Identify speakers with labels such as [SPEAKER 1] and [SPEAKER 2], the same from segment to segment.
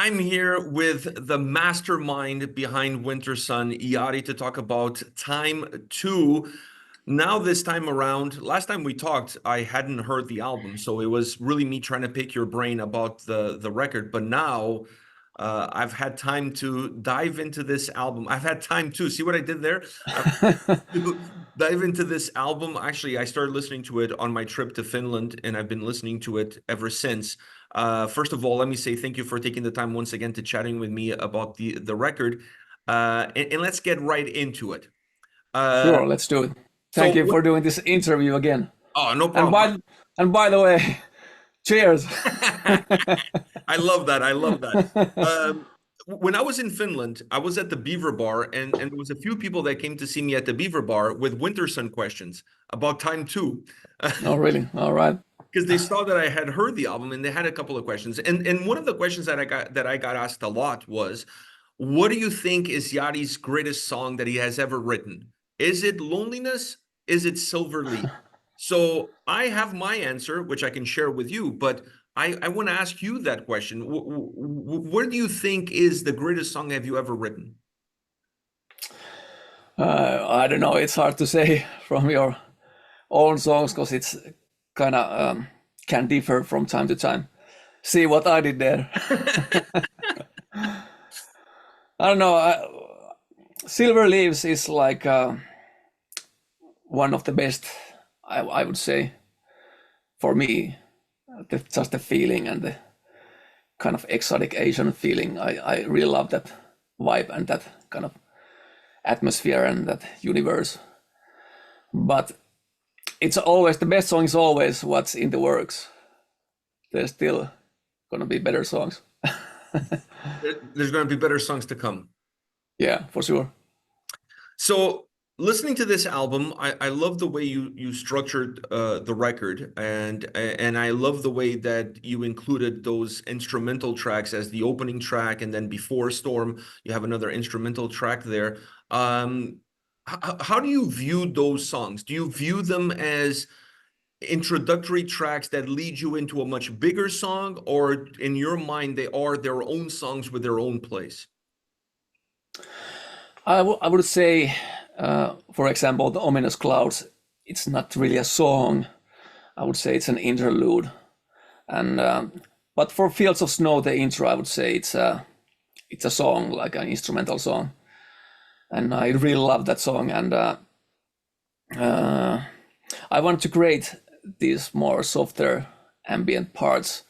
[SPEAKER 1] I'm here with the mastermind behind Wintersun, Jari, to talk about Time 2. Now, this time around, last time we talked, I hadn't heard the album, so it was really me trying to pick your brain about the record. But now, I've had time to dive into this album. I've had time to see what I did there. To dive into this album. Actually, I started listening to it on my trip to Finland, and I've been listening to it ever since. First of all, let me say thank you for taking the time once again to chatting with me about the record. And let's get right into it.
[SPEAKER 2] Sure, let's do it. Thank
[SPEAKER 1] So,
[SPEAKER 2] you for doing this interview again.
[SPEAKER 1] oh, no
[SPEAKER 2] And
[SPEAKER 1] problem.
[SPEAKER 2] by the way, cheers.
[SPEAKER 1] I love that. I love that. When I was in Finland, I was at the Beaver Bar, and there was a few people that came to see me at the Beaver Bar with Wintersun questions about Time 2.
[SPEAKER 2] Oh, really? All right.
[SPEAKER 1] Because they saw that I had heard the album and they had a couple of questions. And one of the questions that I got asked a lot was, what do you think is Yachty's greatest song that he has ever written? Is it Loneliness? Is it Silver Leaf? So I have my answer, which I can share with you, but I want to ask you that question. What do you think is the greatest song have you ever written?
[SPEAKER 2] I don't know. It's hard to say from your own songs because it's kind of can differ from time to time. See what I did there. I don't know. Silver Leaves is like one of the best, I would say, for me. Just the feeling and the kind of exotic Asian feeling. I really love that vibe and that kind of atmosphere and that universe. But it's always, the best song is always what's in the works. There's still gonna be better songs.
[SPEAKER 1] There's going to be better songs to come.
[SPEAKER 2] Yeah, for sure.
[SPEAKER 1] So listening to this album, I love the way you structured the record, and I love the way that you included those instrumental tracks as the opening track, and then before Storm, you have another instrumental track there. How do you view those songs? Do you view them as introductory tracks that lead you into a much bigger song, or in your mind, they are their own songs with their own place?
[SPEAKER 2] I would say, for example, the Ominous Clouds, it's not really a song. I would say it's an interlude. And but for Fields of Snow, the intro, I would say it's a song, like an instrumental song. And I really love that song. And I wanted to create these more softer ambient parts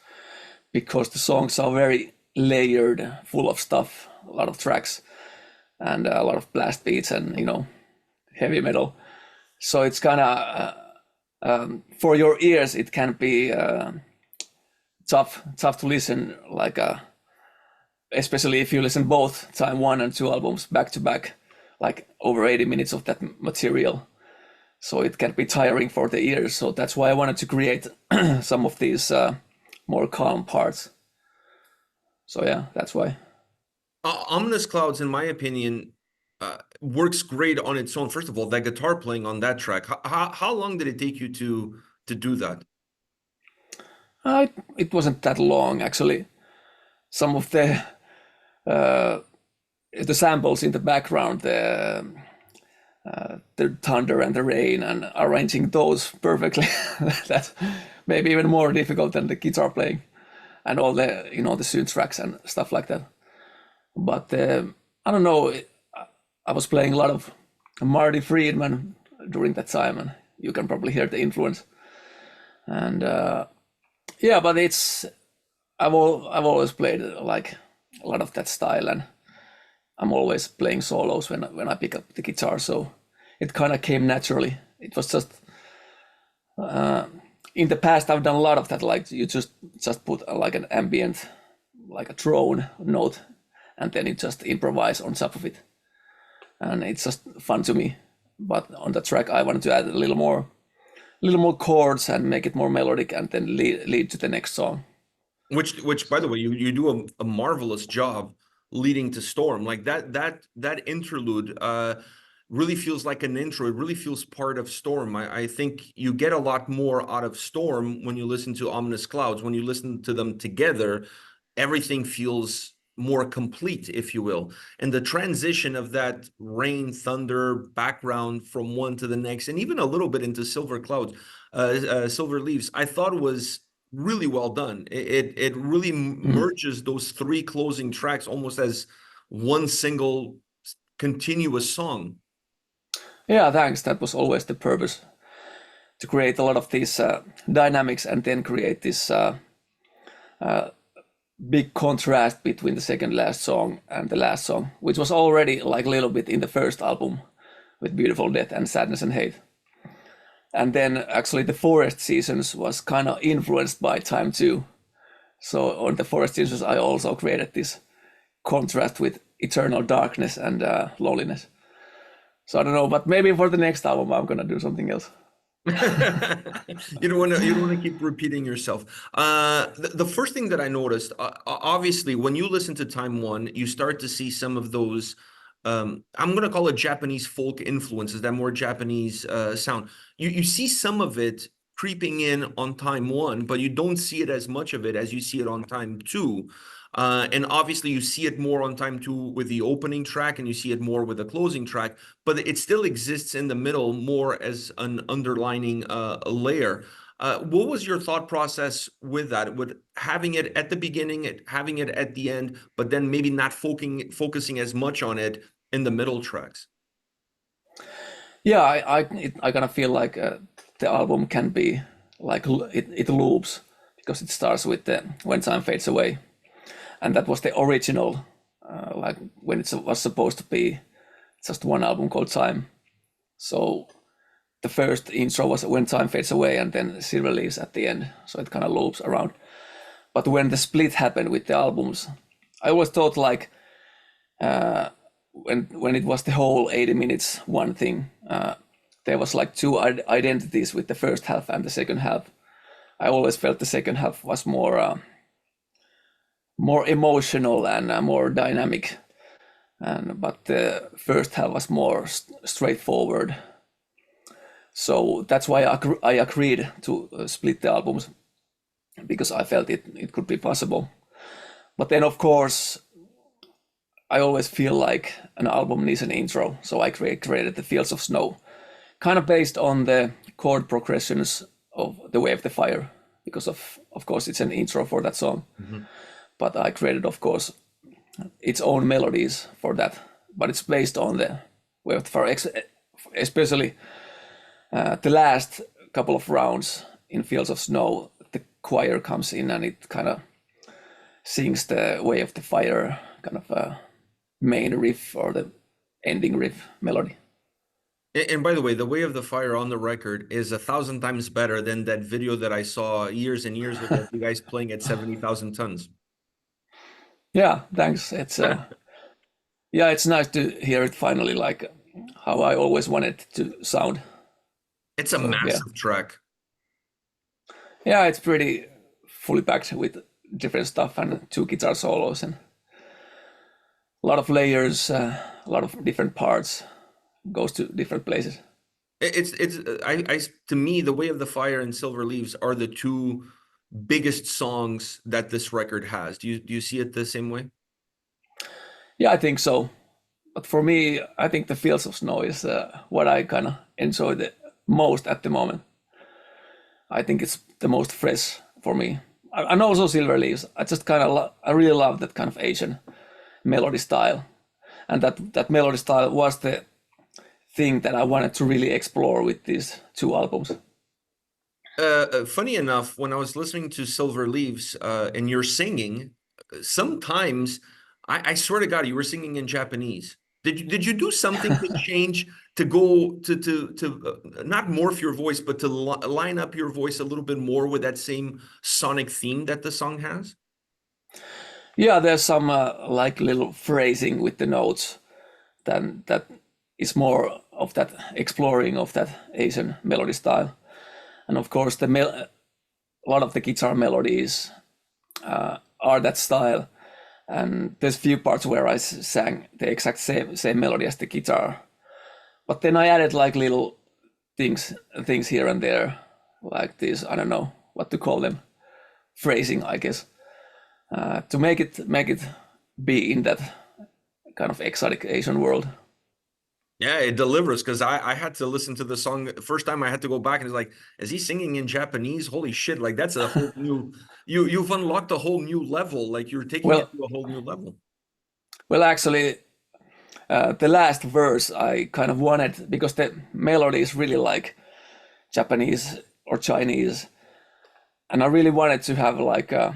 [SPEAKER 2] because the songs are very layered, full of stuff, a lot of tracks and a lot of blast beats and heavy metal. So it's kind of for your ears it can be tough to listen, like especially if you listen both Time 1 and 2 albums back to back, like over 80 minutes of that material. So it can be tiring for the ears. So that's why I wanted to create some of these more calm parts. So yeah, that's why.
[SPEAKER 1] Ominous Clouds, in my opinion, works great on its own. First of all, that guitar playing on that track. How long did it take you to do that?
[SPEAKER 2] It wasn't that long actually. Some of the samples in the background, the thunder and the rain, and arranging those perfectly. That's maybe even more difficult than the guitar playing and all the the synth tracks and stuff like that. But I don't know. I was playing a lot of Marty Friedman during that time, and you can probably hear the influence. And yeah, but I've always played like a lot of that style, and I'm always playing solos when I pick up the guitar. So it kind of came naturally. It was just in the past I've done a lot of that. Like you just put like an ambient, like a drone note, and then you just improvise on top of it, and it's just fun to me. But on the track, I wanted to add a little more chords and make it more melodic, and then lead to the next song.
[SPEAKER 1] Which, by the way, you do a marvelous job leading to Storm. Like that interlude really feels like an intro. It really feels part of Storm. I think you get a lot more out of Storm when you listen to Ominous Clouds. When you listen to them together, everything feels more complete, if you will. And the transition of that rain, thunder background from one to the next, and even a little bit into Silver Clouds, Silver Leaves, I thought was really well done. It really merges those three closing tracks almost as one single continuous song.
[SPEAKER 2] Yeah, thanks. That was always the purpose, to create a lot of these dynamics and then create this big contrast between the second last song and the last song, which was already like a little bit in the first album with Beautiful Death and Sadness and Hate. And then actually the Forest Seasons was kind of influenced by Time 2. So on the Forest Seasons, I also created this contrast with eternal darkness and loneliness. So I don't know, but maybe for the next album, I'm gonna do something else.
[SPEAKER 1] You don't want to keep repeating yourself. The first thing that I noticed, obviously, when you listen to Time 1, you start to see some of those. I'm going to call it Japanese folk influences, that more Japanese sound. You see some of it creeping in on Time 1, but you don't see it as much of it as you see it on Time 2. And obviously you see it more on Time 2 with the opening track, and you see it more with the closing track, but it still exists in the middle more as an underlining layer. What was your thought process with that? With having it at the beginning, having it at the end, but then maybe not focusing as much on it in the middle tracks?
[SPEAKER 2] Yeah, I kind of feel like the album can be like it loops, because it starts with the When Time Fades Away. And that was the original, like when it was supposed to be just one album called Time. So the first intro was When Time Fades Away, and then Silver Leaves at the end. So it kind of loops around. But when the split happened with the albums, I always thought like when it was the whole 80 minutes one thing, there was like two identities with the first half and the second half. I always felt the second half was more emotional and more dynamic, but the first half was more straightforward. So that's why I agreed to split the albums, because I felt it could be possible. But then of course I always feel like an album needs an intro, so I created the Fields of Snow, kind of based on the chord progressions of The Way of the Fire, because of course it's an intro for that song. Mm-hmm. But I created, of course, its own melodies for that. But it's based on the Way of the Fire, especially the last couple of rounds in Fields of Snow. The choir comes in and it kind of sings the Way of the Fire kind of main riff, or the ending riff melody.
[SPEAKER 1] And by the way, The Way of the Fire on the record is 1,000 times better than that video that I saw years and years ago, you guys playing at 70,000 tons.
[SPEAKER 2] Yeah, thanks. It's yeah, it's nice to hear it finally, like how I always wanted to sound.
[SPEAKER 1] It's a massive track.
[SPEAKER 2] Yeah, it's pretty fully packed with different stuff and 2 guitar solos and a lot of layers, a lot of different parts, goes to different places.
[SPEAKER 1] To me, The Way of the Fire and Silver Leaves are the 2 biggest songs that this record has. Do you see it the same way?
[SPEAKER 2] Yeah, I think so. But for me, I think the Fields of Snow is what I kind of enjoy the most at the moment. I think it's the most fresh for me. And also Silver Leaves. I just kind of I really love that kind of Asian melody style, and that melody style was the thing that I wanted to really explore with these 2 albums.
[SPEAKER 1] Funny enough, when I was listening to Silver Leaves and you're singing, sometimes I swear to God, you were singing in Japanese. Did you do something to change, to go to not morph your voice, but to line up your voice a little bit more with that same sonic theme that the song has?
[SPEAKER 2] Yeah, there's some like little phrasing with the notes that is more of that exploring of that Asian melody style. And of course, a lot of the guitar melodies are that style. And there's few parts where I sang the exact same melody as the guitar. But then I added like little things here and there, like these, I don't know what to call them, phrasing, I guess, to make it be in that kind of exotic Asian world.
[SPEAKER 1] Yeah, it delivers, because I had to listen to the song first time. I had to go back and it's like, is he singing in Japanese? Holy shit! Like that's a whole new. You've unlocked a whole new level. Like you're taking it
[SPEAKER 2] Well,
[SPEAKER 1] to a whole new level.
[SPEAKER 2] actually, the last verse I kind of wanted, because the melody is really like Japanese or Chinese, and I really wanted to have like a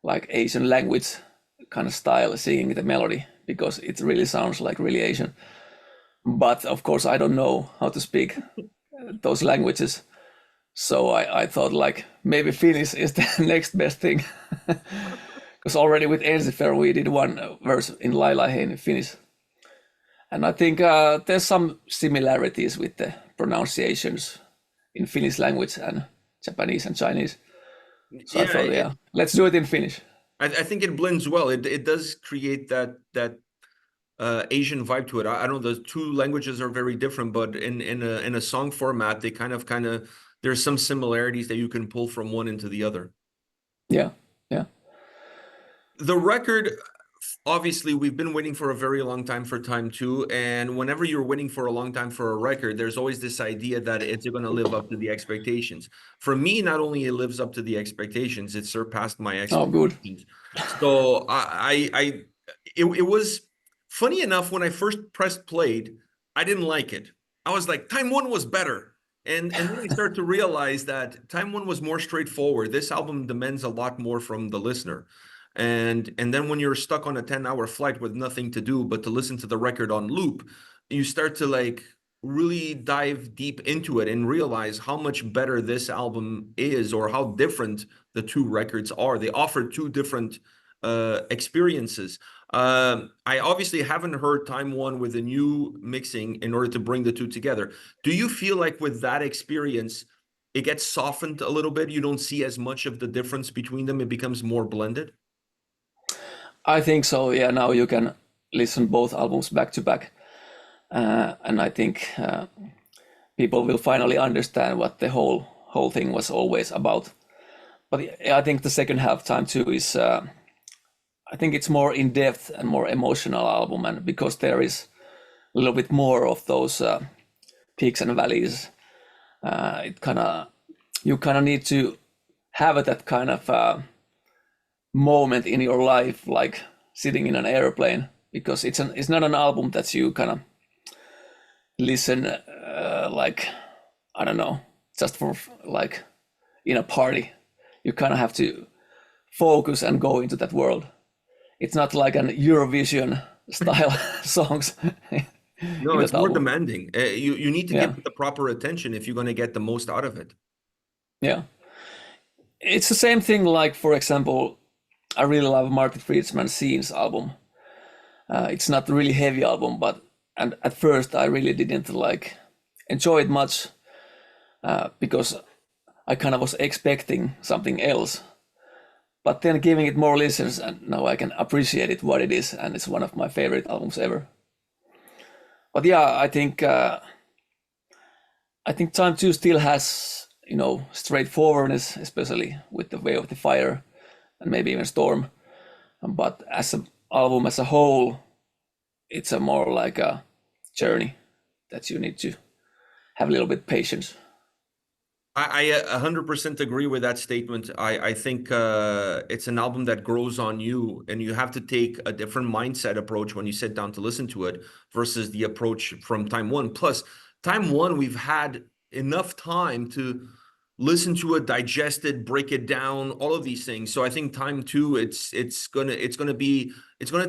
[SPEAKER 2] like Asian language kind of style singing the melody, because it really sounds like really Asian. But of course, I don't know how to speak those languages. So I thought like maybe Finnish is the next best thing. Because already with Ensifer we did one verse in Laila in Finnish. And I think there's some similarities with the pronunciations in Finnish language and Japanese and Chinese. So I thought, yeah, let's do it in Finnish.
[SPEAKER 1] I think it blends well. It does create that Asian vibe to it. I don't know, the two languages are very different, but in a song format, they kind of there's some similarities that you can pull from one into the other.
[SPEAKER 2] Yeah, yeah.
[SPEAKER 1] The record, obviously, we've been waiting for a very long time for time two, and whenever you're waiting for a long time for a record, there's always this idea that it's going to live up to the expectations. For me, not only it lives up to the expectations, it surpassed my expectations.
[SPEAKER 2] Oh, good.
[SPEAKER 1] So it was funny enough, when I first pressed played, I didn't like it. I was like, time one was better. And then I started to realize that time one was more straightforward. This album demands a lot more from the listener. And then when you're stuck on a 10-hour flight with nothing to do but to listen to the record on loop, you start to like really dive deep into it and realize how much better this album is, or how different the two records are. They offer two different experiences. I obviously haven't heard time one with a new mixing in order to bring the two together. Do you feel like with that experience, it gets softened a little bit? You don't see as much of the difference between them. It becomes more blended.
[SPEAKER 2] I think so. Yeah, now you can listen both albums back to back, and I think people will finally understand what the whole thing was always about. But I think the second half time too is, I think it's more in depth and more emotional album, and because there is a little bit more of those peaks and valleys, you kind of need to have that kind of moment in your life, like sitting in an airplane, because it's not an album that you kind of listen like, I don't know, just for like in a party. You kind of have to focus and go into that world. It's not like an Eurovision style songs.
[SPEAKER 1] No, it's more
[SPEAKER 2] album.
[SPEAKER 1] demanding. You need to get the proper attention if you're going to get the most out of it.
[SPEAKER 2] Yeah, it's the same thing. Like, for example, I really love Martin Friedman's Scenes album. It's not a really heavy album, and at first I really didn't like enjoy it much because I kind of was expecting something else. But then giving it more listens, and now I can appreciate it what it is, and it's one of my favorite albums ever. But yeah, I think Time 2 still has, straightforwardness, especially with the Way of the Fire and maybe even Storm. But as an album as a whole, it's a more like a journey that you need to have a little bit patience.
[SPEAKER 1] I 100% agree with that statement. I think it's an album that grows on you, and you have to take a different mindset approach when you sit down to listen to it versus the approach from Time 1. Plus, Time 1, we've had enough time to listen to it, digest it, break it down, all of these things. So I think Time 2, it's gonna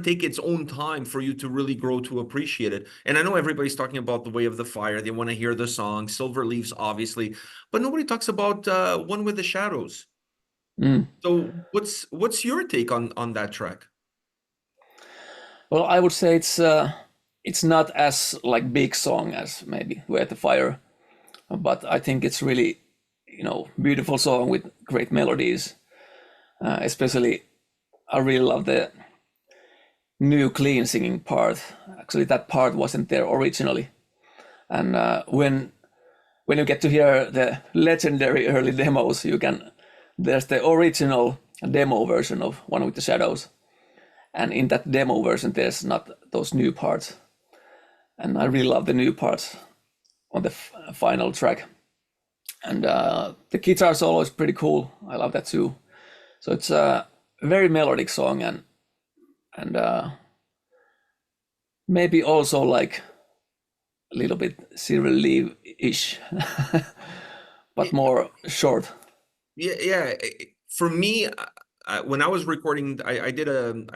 [SPEAKER 1] take its own time for you to really grow to appreciate it. And I know everybody's talking about The Way of the Fire. They want to hear the song, Silver Leaves, obviously, but nobody talks about One with the Shadows. So what's your take on that track?
[SPEAKER 2] Well, I would say it's not as like big song as maybe Way of the Fire, but I think it's really, beautiful song with great melodies. Especially, I really love the new clean singing part. Actually, that part wasn't there originally, and when you get to hear the legendary early demos, there's the original demo version of One with the Shadows, And in that demo version, there's not those new parts. And I really love the new parts on the final track. And the guitar solo is pretty cool. I love that too. So it's a very melodic song, and maybe also like a little bit Silver Leaf-ish, but more short.
[SPEAKER 1] Yeah. For me, when I was recording, I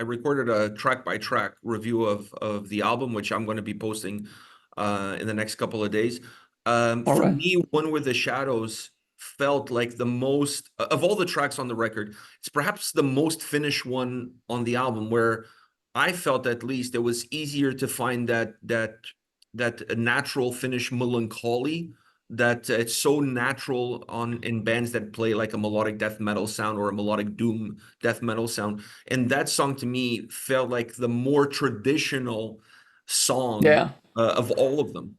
[SPEAKER 1] recorded a track by track review of the album, which I'm going to be posting in the next couple of days. For
[SPEAKER 2] right.
[SPEAKER 1] me, One with the Shadows felt like the most of all the tracks on the record. It's perhaps the most finished one on the album, where I felt at least it was easier to find that natural Finnish melancholy that it's so natural in bands that play like a melodic death metal sound or a melodic doom death metal sound. And that song to me felt like the more traditional song
[SPEAKER 2] Yeah.
[SPEAKER 1] of all of them.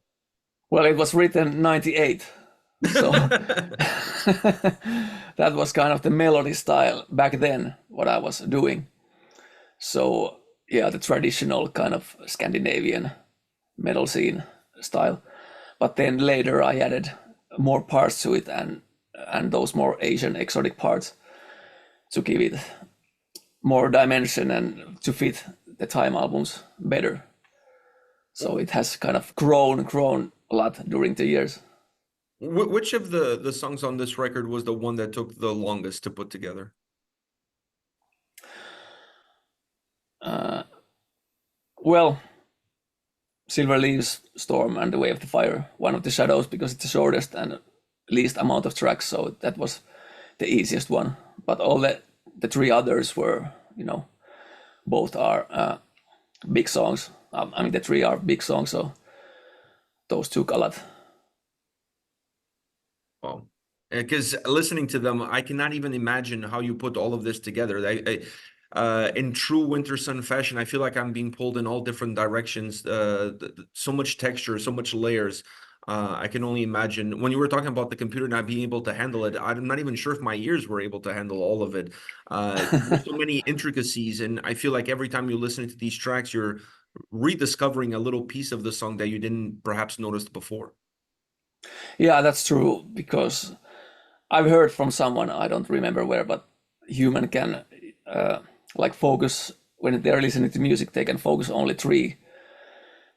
[SPEAKER 2] Well, it was written 98, so that was kind of the melody style back then, what I was doing. So yeah, the traditional kind of Scandinavian metal scene style. But then later I added more parts to it, and those more Asian exotic parts to give it more dimension and to fit the Time albums better. So it has kind of grown a lot during the years.
[SPEAKER 1] Which of the songs on this record was the one that took the longest to put together?
[SPEAKER 2] Well, Silver Leaves, Storm, and The Way of the Fire, One of the Shadows, because it's the shortest and least amount of tracks, so that was the easiest one. But all the three others were, both are big songs. I mean, the three are big songs, so those took a lot.
[SPEAKER 1] Wow. Because listening to them, I cannot even imagine how you put all of this together. In true Wintersun fashion, I feel like I'm being pulled in all different directions. So much texture, so much layers. I can only imagine. When you were talking about the computer not being able to handle it, I'm not even sure if my ears were able to handle all of it. There's so many intricacies, and I feel like every time you listen to these tracks, you're rediscovering a little piece of the song that you didn't perhaps notice before.
[SPEAKER 2] Yeah, that's true, because I've heard from someone, I don't remember where, but human can like focus when they're listening to music. They can focus only three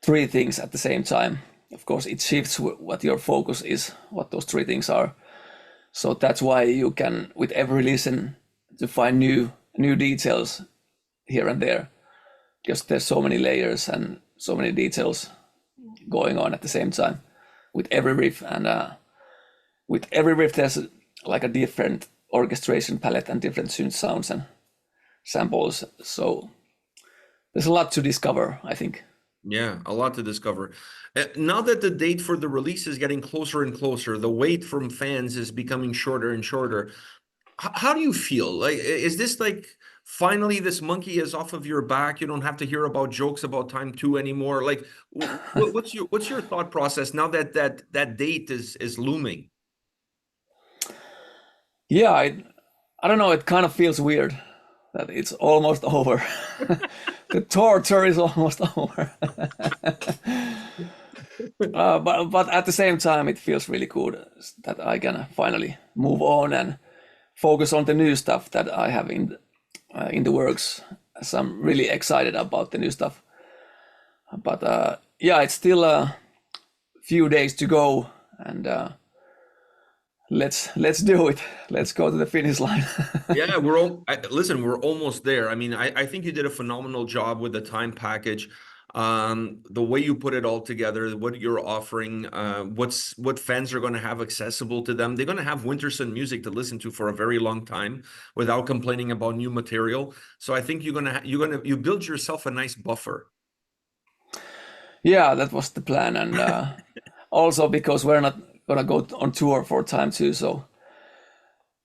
[SPEAKER 2] things at the same time. Of course, it shifts what your focus is, what those three things are. So that's why you can, with every listen, to find new details here and there, because there's so many layers and so many details going on at the same time with every riff. And with every riff, there's like a different orchestration palette and different synth sounds and samples. So there's a lot to discover, I think.
[SPEAKER 1] Yeah, a lot to discover. Now that the date for the release is getting closer and closer, the wait from fans is becoming shorter and shorter. How do you feel? Like, is this like finally this monkey is off of your back? You don't have to hear about jokes about Time 2 anymore. Like, what's your thought process now that that date is looming?
[SPEAKER 2] Yeah, I don't know. It kind of feels weird that it's almost over. The torture is almost over. But at the same time, it feels really good that I can finally move on and focus on the new stuff that I have in the works. So I'm really excited about the new stuff. But yeah, it's still a few days to go, and let's do it. Let's go to the finish line.
[SPEAKER 1] Yeah, listen, we're almost there. I mean, I think you did a phenomenal job with the Time package. The way you put it all together, what you're offering, what fans are going to have accessible to them. They're going to have Wintersun music to listen to for a very long time without complaining about new material. So I think you build yourself a nice buffer.
[SPEAKER 2] Yeah, that was the plan, and also because we're not gonna go on tour for Time 2, so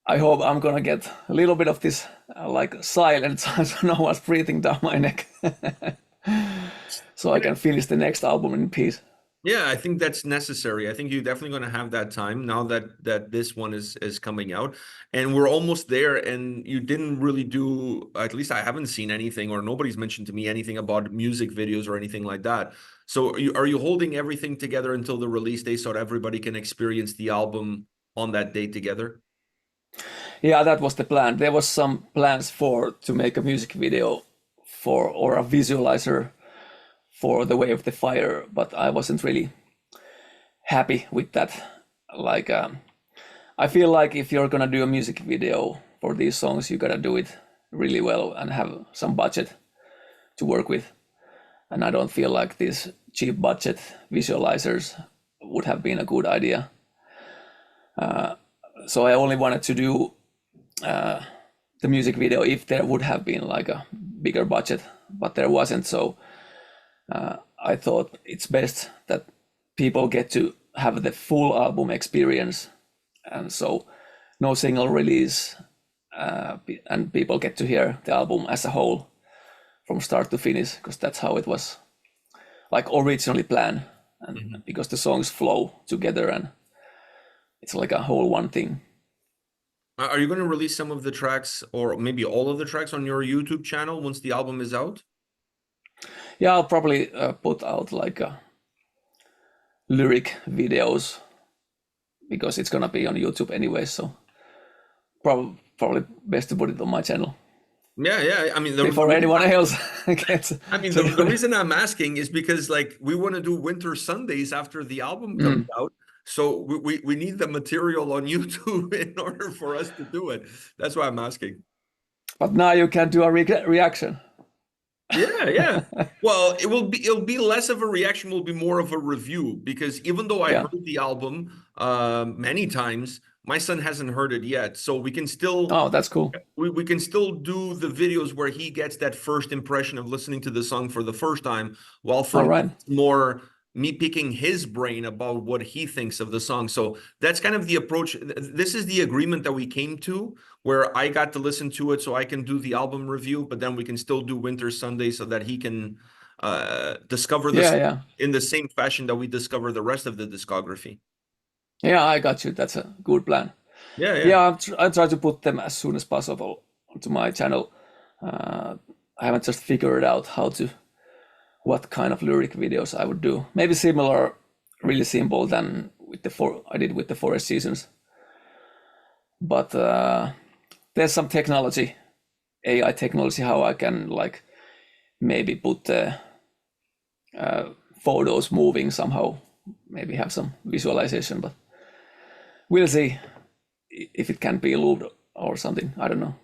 [SPEAKER 2] I hope I'm gonna get a little bit of this like silent, so no one's breathing down my neck, so I can finish the next album in peace.
[SPEAKER 1] Yeah, I think that's necessary. I think you're definitely going to have that time now that this one is coming out, and we're almost there. And you didn't really do, at least I haven't seen anything, or nobody's mentioned to me anything about music videos or anything like that. So are you holding everything together until the release day so that everybody can experience the album on that day together?
[SPEAKER 2] Yeah, that was the plan. There was some plans for to make a music video for or a visualizer for The Way of the Fire, but I wasn't really happy with that. Like, I feel like if you're gonna do a music video for these songs, you gotta do it really well and have some budget to work with. And I don't feel like these cheap budget visualizers would have been a good idea. So I only wanted to do the music video if there would have been like a bigger budget, but there wasn't. So I thought it's best that people get to have the full album experience, and so no single release, and people get to hear the album as a whole from start to finish, because that's how it was like originally planned, and because the songs flow together and it's like a whole one thing.
[SPEAKER 1] Are you going to release some of the tracks or maybe all of the tracks on your YouTube channel once the album is out?
[SPEAKER 2] Yeah, I'll probably put out like lyric videos because it's gonna be on YouTube anyway. So probably best to put it on my channel
[SPEAKER 1] Yeah, yeah. I mean,
[SPEAKER 2] before anyone else gets.
[SPEAKER 1] I mean, the reason I'm asking is because like we want to do Winter Sundays after the album comes out. So we need the material on YouTube in order for us to do it. That's why I'm asking.
[SPEAKER 2] But now you can do a reaction.
[SPEAKER 1] Yeah, yeah. Well, it'll be less of a reaction, will be more of a review, because even though I
[SPEAKER 2] Yeah.
[SPEAKER 1] heard the album many times, my son hasn't heard it yet. So we can still
[SPEAKER 2] Oh, that's cool.
[SPEAKER 1] we can still do the videos where he gets that first impression of listening to the song for the first time, while for
[SPEAKER 2] All
[SPEAKER 1] me,
[SPEAKER 2] right.
[SPEAKER 1] it's more me picking his brain about what he thinks of the song. So that's kind of the approach. This is the agreement that we came to, where I got to listen to it so I can do the album review, but then we can still do Winter Sunday so that he can discover this
[SPEAKER 2] Yeah.
[SPEAKER 1] in the same fashion that we discover the rest of the discography.
[SPEAKER 2] Yeah, I got you. That's a good plan.
[SPEAKER 1] Yeah, yeah.
[SPEAKER 2] Yeah, I try to put them as soon as possible onto my channel. I haven't just figured out what kind of lyric videos I would do. Maybe similar, really simple than with I did with the Forest Seasons. But there's some technology, AI technology, how I can like maybe put the photos moving somehow. Maybe have some visualization, but we'll see if it can be looped or something. I don't know.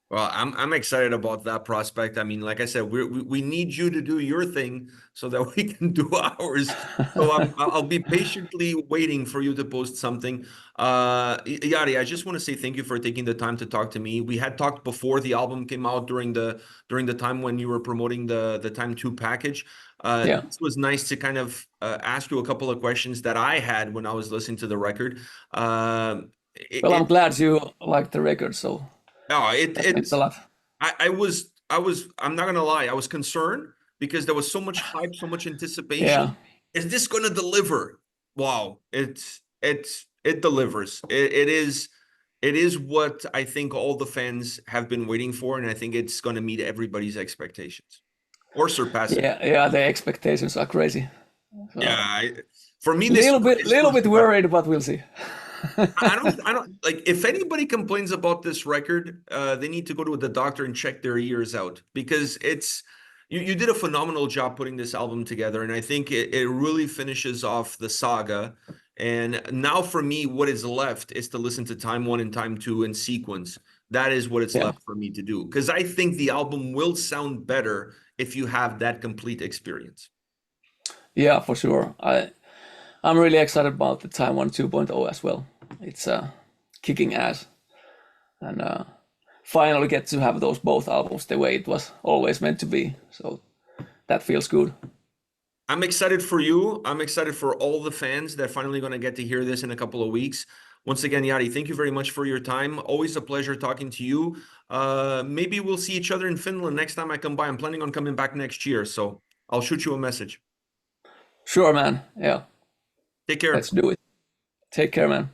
[SPEAKER 1] Well, I'm excited about that prospect. I mean, like I said, we need you to do your thing so that we can do ours. So I'll be patiently waiting for you to post something. Jari, I just want to say thank you for taking the time to talk to me. We had talked before the album came out during the time when you were promoting the Time 2 package.
[SPEAKER 2] Yeah.
[SPEAKER 1] This was nice to kind of ask you a couple of questions that I had when I was listening to the record.
[SPEAKER 2] Well, I'm glad you liked the record, so
[SPEAKER 1] No,
[SPEAKER 2] that means a lot.
[SPEAKER 1] I'm not gonna lie, I was concerned because there was so much hype, so much
[SPEAKER 2] Yeah.
[SPEAKER 1] anticipation. Is this gonna deliver? Wow, it delivers. It is what I think all the fans have been waiting for, and I think it's gonna meet everybody's expectations or surpass it.
[SPEAKER 2] Yeah, the expectations are crazy. So,
[SPEAKER 1] Yeah, for me, this
[SPEAKER 2] little bit worried, but we'll see.
[SPEAKER 1] I don't like if anybody complains about this record, they need to go to the doctor and check their ears out, because you did a phenomenal job putting this album together, and I think it really finishes off the saga. And now for me, what is left is to listen to Time 1 and Time 2 in sequence. That is what it's
[SPEAKER 2] Yeah.
[SPEAKER 1] left for me to do, because I think the album will sound better if you have that complete experience.
[SPEAKER 2] Yeah, for sure. I'm really excited about the Time 1 2.0 as well. It's kicking ass, and finally get to have those both albums the way it was always meant to be. So that feels good.
[SPEAKER 1] I'm excited for you. I'm excited for all the fans that are finally going to get to hear this in a couple of weeks. Once again, Jari, thank you very much for your time. Always a pleasure talking to you. Maybe we'll see each other in Finland next time I come by. I'm planning on coming back next year, so I'll shoot you a message.
[SPEAKER 2] Sure, man. Yeah,
[SPEAKER 1] Take care.
[SPEAKER 2] let's do it. Take care, man.